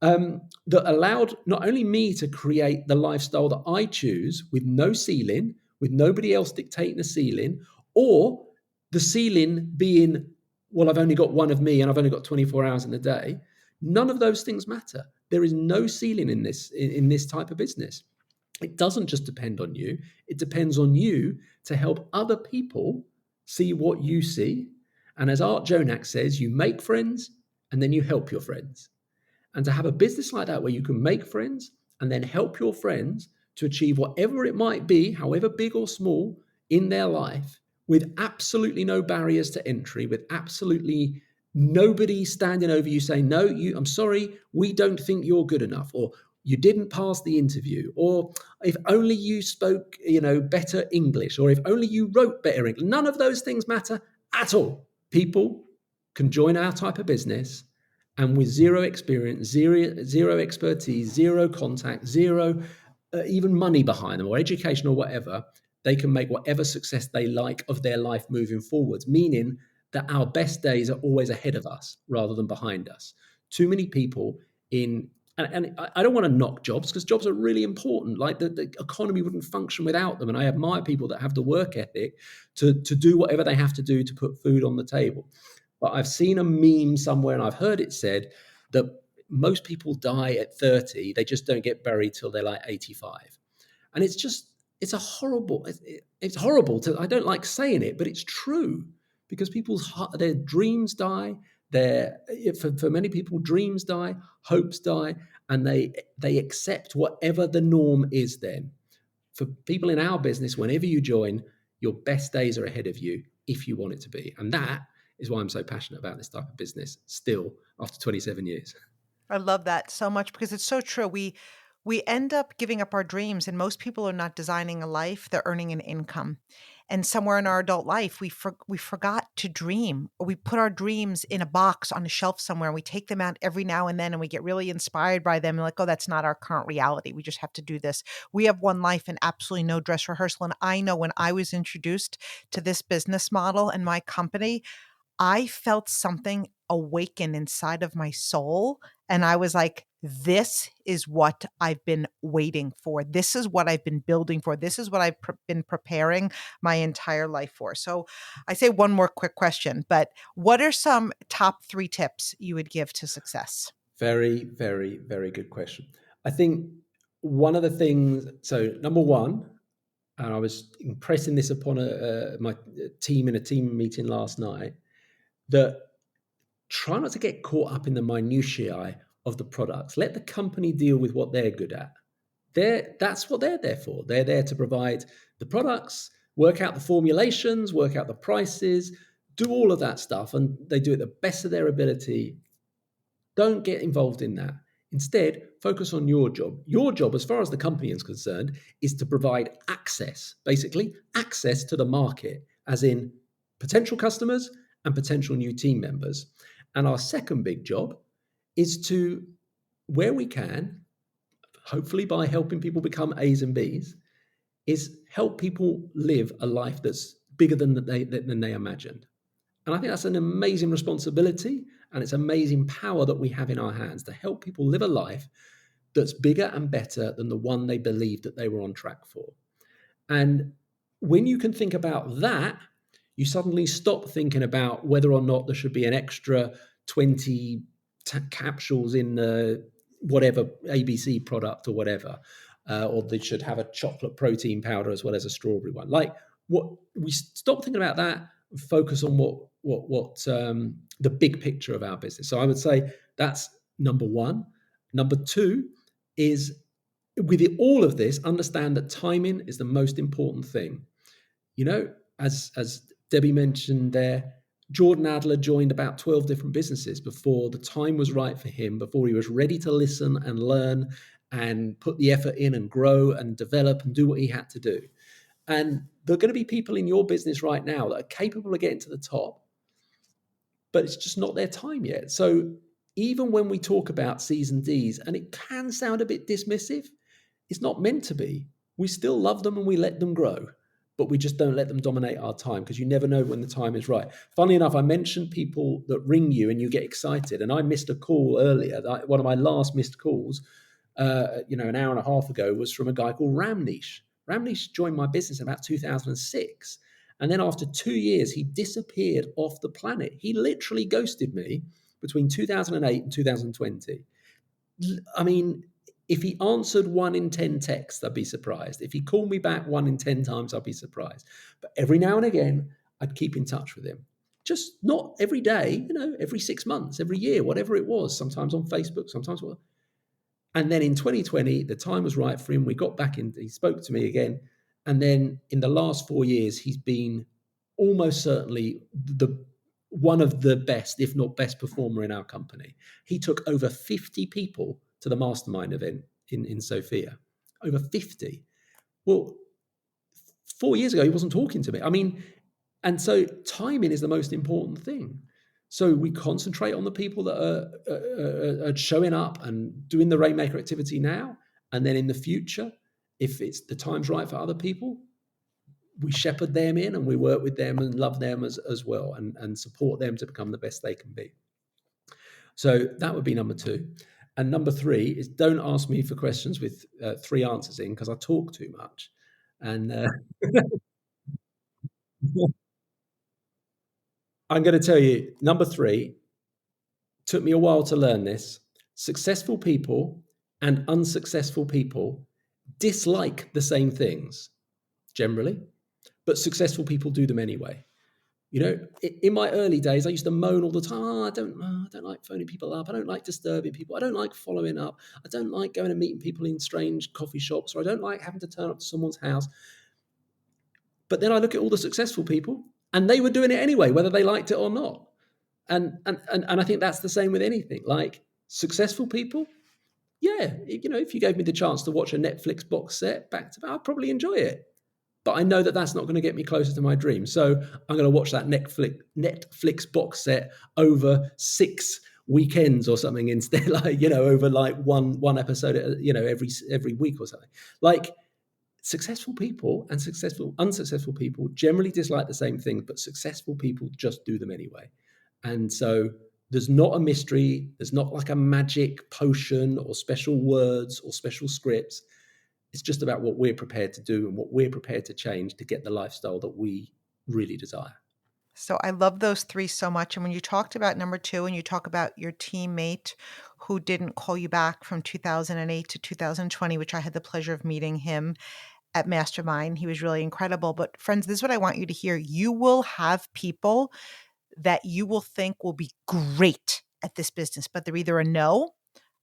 that allowed not only me to create the lifestyle that I choose with no ceiling, with nobody else dictating a ceiling, or the ceiling being, well, I've only got one of me and I've only got 24 hours in a day. None of those things matter. There is no ceiling in this type of business. It doesn't just depend on you. It depends on you to help other people see what you see. And as Art Jonak says, you make friends and then you help your friends. And to have a business like that where you can make friends and then help your friends to achieve whatever it might be, however big or small, in their life, with absolutely no barriers to entry, with absolutely nobody standing over you saying, no, I'm sorry, we don't think you're good enough, or you didn't pass the interview, or if only you spoke, better English, or if only you wrote better English. None of those things matter at all. People can join our type of business, and with zero experience, zero expertise, zero contact, zero even money behind them or education or whatever, they can make whatever success they like of their life moving forwards, meaning that our best days are always ahead of us rather than behind us. Too many people in and I don't want to knock jobs because jobs are really important. Like the economy wouldn't function without them. And I admire people that have the work ethic to do whatever they have to do to put food on the table. But I've seen a meme somewhere and I've heard it said that most people die at 30. They just don't get buried till they're like 85. And it's just, it's horrible to, I don't like saying it, but it's true because their dreams die. For many people, dreams die, hopes die, and they accept whatever the norm is then. For people in our business, whenever you join, your best days are ahead of you if you want it to be. And that is why I'm so passionate about this type of business still after 27 years.
I love that so much because it's so true. We end up giving up our dreams, and most people are not designing a life, they're earning an income. And somewhere in our adult life, we forgot to dream, or we put our dreams in a box on a shelf somewhere, and we take them out every now and then, and we get really inspired by them, and like, "Oh, that's not our current reality. We just have to do this. We have one life and absolutely no dress rehearsal." And I know when I was introduced to this business model and my company, I felt something awaken inside of my soul, and I was like, "This is what I've been waiting for. This is what I've been building for. This is what I've been preparing my entire life for." So, I say one more quick question, but what are some top 3 tips you would give to success?
Very, very, very good question. I think one of the things, so number one, and I was impressing this upon my team in a team meeting last night, that try not to get caught up in the minutiae of the products. Let the company deal with what they're good at. That's what they're there for. They're there to provide the products, work out the formulations, work out the prices, do all of that stuff, and they do it the best of their ability. Don't get involved in that. Instead, focus on your job. Your job, as far as the company is concerned, is to provide access, basically, access to the market, as in potential customers and potential new team members. And our second big job is to, where we can, hopefully by helping people become A's and B's, is help people live a life that's bigger than they imagined. And I think that's an amazing responsibility and it's amazing power that we have in our hands to help people live a life that's bigger and better than the one they believed that they were on track for. And when you can think about that, you suddenly stop thinking about whether or not there should be an extra 20 capsules in the whatever ABC product or whatever, or they should have a chocolate protein powder as well as a strawberry one. Like, what we stop thinking about that, and focus on what the big picture of our business. So I would say that's number one. Number two is, with all of this, understand that timing is the most important thing. You know, as Debbie mentioned there, Jordan Adler joined about 12 different businesses before the time was right for him, before he was ready to listen and learn and put the effort in and grow and develop and do what he had to do. And there are going to be people in your business right now that are capable of getting to the top, but it's just not their time yet. So even when we talk about C's and D's, and it can sound a bit dismissive, it's not meant to be. We still love them and we let them grow, but we just don't let them dominate our time because you never know when the time is right. Funnily enough, I mentioned people that ring you and you get excited, and I missed a call earlier. One of my last missed calls, an hour and a half ago, was from a guy called Ramneesh. Ramneesh joined my business in about 2006. And then after 2 years, he disappeared off the planet. He literally ghosted me between 2008 and 2020. I mean, if he answered 1 in 10 texts, I'd be surprised. If he called me back 1 in 10 times, I'd be surprised. But every now and again, I'd keep in touch with him. Just not every day, every 6 months, every year, whatever it was, sometimes on Facebook, sometimes. And then in 2020, the time was right for him. We got back in, he spoke to me again. And then in the last 4 years, he's been almost certainly one of the best, if not best performer in our company. He took over 50 people to the mastermind event in Sofia. Over 50. Well, 4 years ago, he wasn't talking to me. I mean, and so timing is the most important thing. So we concentrate on the people that are showing up and doing the Rainmaker activity now. And then in the future, if it's the time's right for other people, we shepherd them in and we work with them and love them as well, and support them to become the best they can be. So that would be number two. And number three is don't ask me for questions with three answers in, because I talk too much. And I'm going to tell you, number three, took me a while to learn this. Successful people and unsuccessful people dislike the same things generally, but successful people do them anyway. You know, in my early days, I used to moan all the time. I don't like phoning people up. I don't like disturbing people. I don't like following up. I don't like going and meeting people in strange coffee shops, or I don't like having to turn up to someone's house. But then I look at all the successful people, and they were doing it anyway, whether they liked it or not. And I think that's the same with anything. Like successful people, yeah, you know, if you gave me the chance to watch a Netflix box set back to back, I'd probably enjoy it. But I know that that's not going to get me closer to my dream. So I'm going to watch that Netflix box set over 6 weekends or something instead, like, you know, over like one episode, you know, every week or something. Like successful people and unsuccessful people generally dislike the same thing, but successful people just do them anyway. And so there's not a mystery. There's not like a magic potion or special words or special scripts. It's just about what we're prepared to do and what we're prepared to change to get the lifestyle that we really desire.
So I love those 3 so much, and when you talked about number 2 and you talk about your teammate who didn't call you back from 2008 to 2020, which I had the pleasure of meeting him at Mastermind, he was really incredible, but friends, this is what I want you to hear. You will have people that you will think will be great at this business, but they're either a no,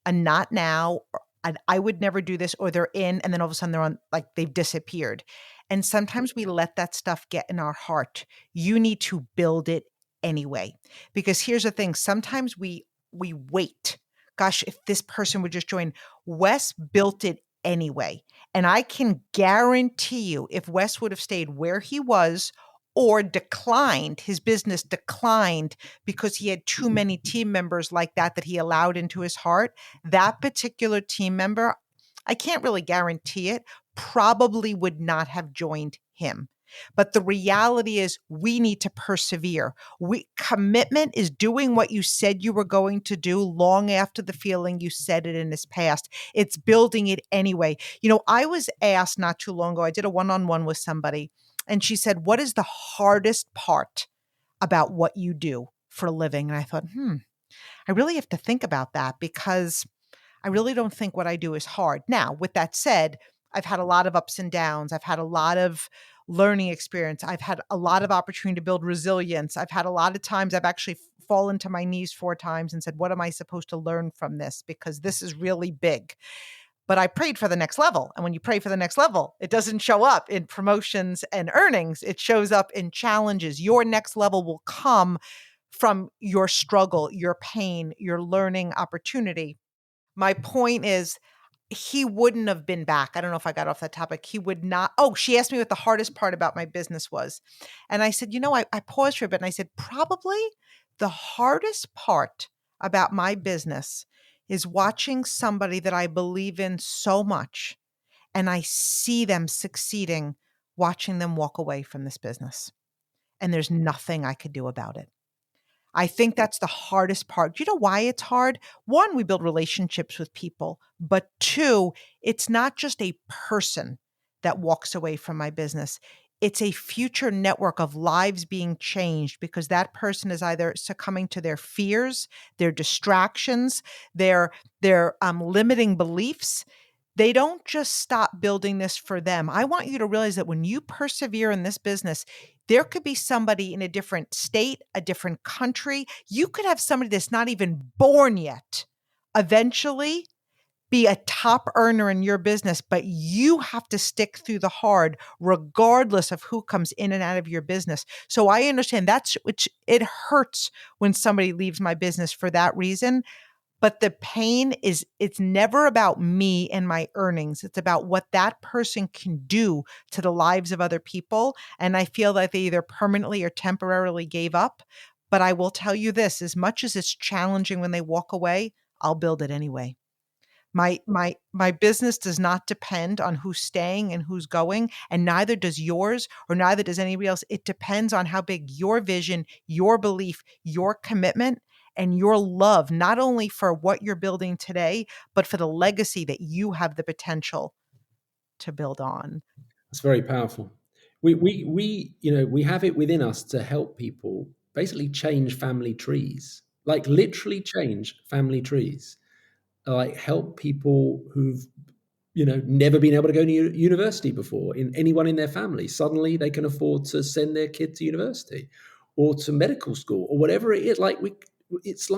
a not now, or an I would never do this, or they're in and then all of a sudden they're on like they've disappeared. And sometimes we let that stuff get in our heart. You need to build it anyway. Because here's the thing, sometimes we wait. Gosh, if this person would just join. Wes built it anyway. And I can guarantee you if Wes would have stayed where he was or declined, his business declined because he had too many team members like that he allowed into his heart, that particular team member, I can't really guarantee it, probably would not have joined him. But the reality is we need to persevere. Commitment is doing what you said you were going to do long after the feeling you said it in his past. It's building it anyway. You know, I was asked not too long ago, I did a one-on-one with somebody, and she said, "What is the hardest part about what you do for a living?" And I thought, I really have to think about that because I really don't think what I do is hard. Now, with that said, I've had a lot of ups and downs. I've had a lot of learning experience. I've had a lot of opportunity to build resilience. I've had a lot of times I've actually fallen to my knees 4 times and said, what am I supposed to learn from this? Because this is really big. But I prayed for the next level. And when you pray for the next level, it doesn't show up in promotions and earnings. It shows up in challenges. Your next level will come from your struggle, your pain, your learning opportunity. My point is, he wouldn't have been back. I don't know if I got off that topic. He would not. Oh, she asked me what the hardest part about my business was. And I said, I paused for a bit and I said, probably the hardest part about my business is watching somebody that I believe in so much and I see them succeeding, watching them walk away from this business. And there's nothing I could do about it. I think that's the hardest part. Do you know why it's hard? One, we build relationships with people, but two, it's not just a person that walks away from my business. It's a future network of lives being changed because that person is either succumbing to their fears, their distractions, their limiting beliefs. They don't just stop building this for them. I want you to realize that when you persevere in this business, there could be somebody in a different state, a different country. You could have somebody that's not even born yet eventually be a top earner in your business, but you have to stick through the hard regardless of who comes in and out of your business. So I understand it hurts when somebody leaves my business for that reason. But the pain is, it's never about me and my earnings. It's about what that person can do to the lives of other people. And I feel that they either permanently or temporarily gave up. But I will tell you this, as much as it's challenging when they walk away, I'll build it anyway. My business does not depend on who's staying and who's going, and neither does yours or neither does anybody else. It depends on how big your vision, your belief, your commitment, and your love, not only for what you're building today, but for the legacy that you have the potential to build on.
It's very powerful. We have it within us to help people basically change family trees, like literally change family trees, like help people who've never been able to go to university before. In anyone in their family, suddenly they can afford to send their kid to university or to medical school or whatever it is. It's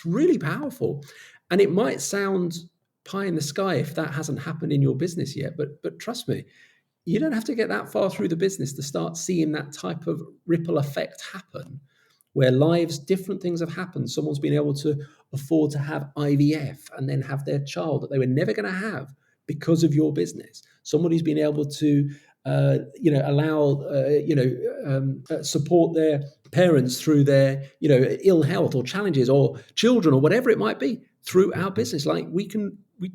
really powerful, and it might sound pie in the sky if that hasn't happened in your business yet. But trust me, you don't have to get that far through the business to start seeing that type of ripple effect happen where different things have happened. Someone's been able to afford to have IVF and then have their child that they were never going to have because of your business. Somebody's been able to, support their parents through their, ill health or challenges or children or whatever it might be through our business. Like we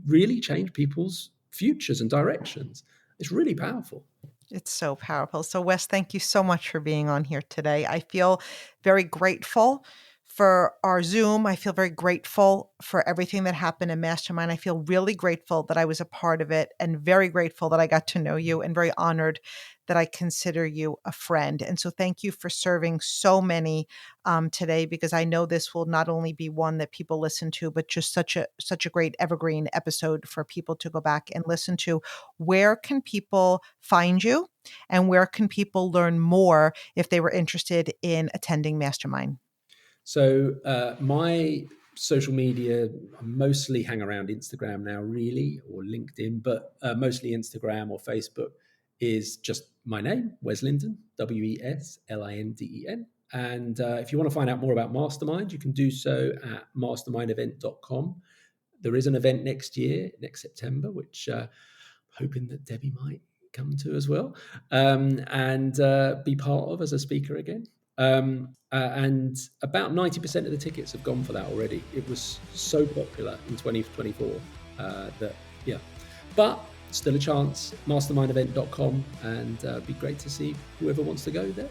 really change people's futures and directions. It's really powerful.
It's so powerful. So, Wes, thank you so much for being on here today. I feel very grateful for our Zoom. I feel very grateful for everything that happened in Mastermind. I feel really grateful that I was a part of it and very grateful that I got to know you and very honored that I consider you a friend. And so thank you for serving so many today, because I know this will not only be one that people listen to, but just such a great evergreen episode for people to go back and listen to. Where can people find you, and where can people learn more if they were interested in attending Mastermind?
So my social media, I mostly hang around Instagram now, really, or LinkedIn, but mostly Instagram or Facebook is just my name, Wes Linden, WesLinden. And if you want to find out more about Mastermind, you can do so at mastermindevent.com. There is an event next year, next September, which I'm hoping that Debbie might come to as well, and be part of as a speaker again. And about 90% of the tickets have gone for that already. It was so popular in 2024 that, yeah. But still a chance, mastermindevent.com, and be great to see whoever wants to go there.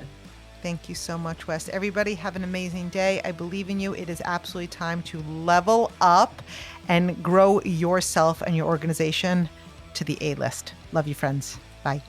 Thank you so much, Wes. Everybody have an amazing day. I believe in you. It is absolutely time to level up and grow yourself and your organization to the A-list. Love you, friends. Bye.